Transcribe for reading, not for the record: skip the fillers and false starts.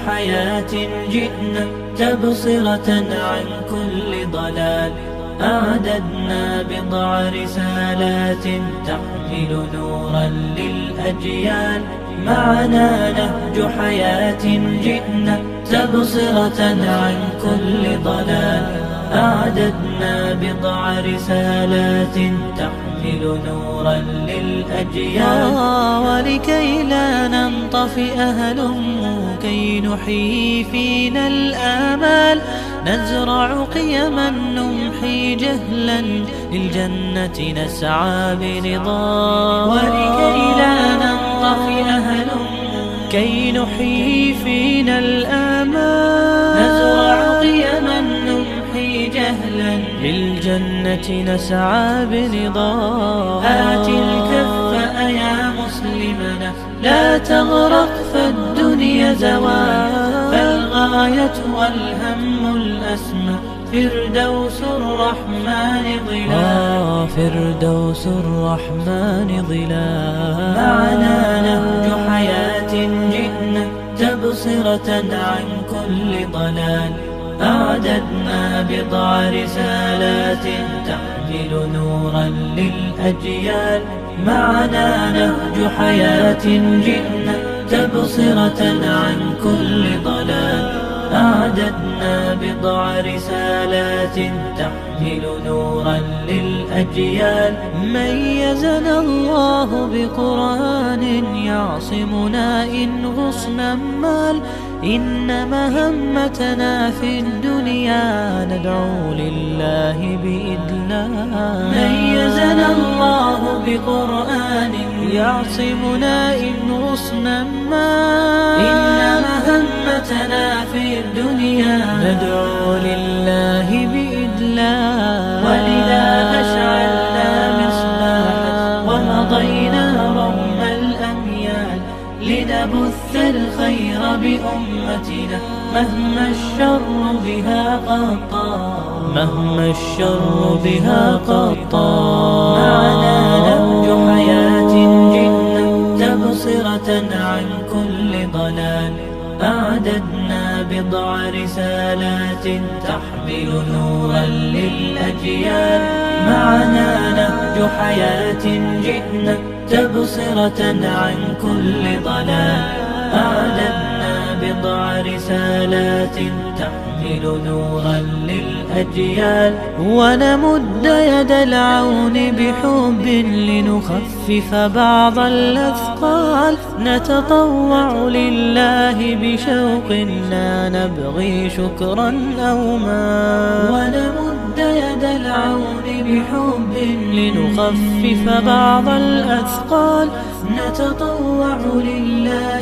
حياة جئنا تبصرة عن كل ضلال. أعددنا بضع رسالات تحمل نورا للأجيال. معنا نهج حياة جئنا تبصرة عن كل ضلال. أعددنا بضع رسالات تحمل نورا للأجيال. ولكي لا ننطفئ هلموا كي نحيي فينا الآمال. نزرع قيما نمحي جهلا للجنة نسعى برضا. ولكي لا ننطفئ هلموا كي نحيي فينا الآمال. نزرع قيما نمحي جهلا للجنة نسعى برضا. آت الكف يا مسلمنا لا تغرق فالدنيا زوال. فالغاية والهم الأسمى فردوس الرحمن ظلال. فردوس الرحمن ظلال. معنا نهج حياة جئنا تبصرة عن كل ضلال. أعددنا بضع رسالات تحمل نورا للأجيال. معنا نهج حياة جئنا تبصرة عن كل ضلال. أعددنا بضع رسالات تحمل نورا للأجيال. ميزنا الله بقرآن يعصمنا إن غصنا مال. إن مهمتنا في الدنيا ندعو لله بإذلال. ميزنا الله بقرآن يعصمنا إن غصنا مال. إن مهمتنا في الدنيا ندعو لله بإذلال. ولذا أشعلنا مصباحا ومضينا روم الأميال. لنبث الخير بأمتنا مهما الشر بها قد طال. مهما الشر بها قد طال. معنا نهج حياة جئنا تبصرة عن كل ضلال. أعددنا بضع رسالات تحمل نورا للأجيال. معنا نهج حياة جئنا تبصرة عن كل ضلال. أعددنا بضع رسالات تحمل نورا للأجيال. ونمد يد العون بحب لنخفف بعض الأثقال. نتطوع لله بشوق لا نبغي شكرا أو مال. ونمد يد العون بحب لنخفف بعض الأثقال. نتطوع لله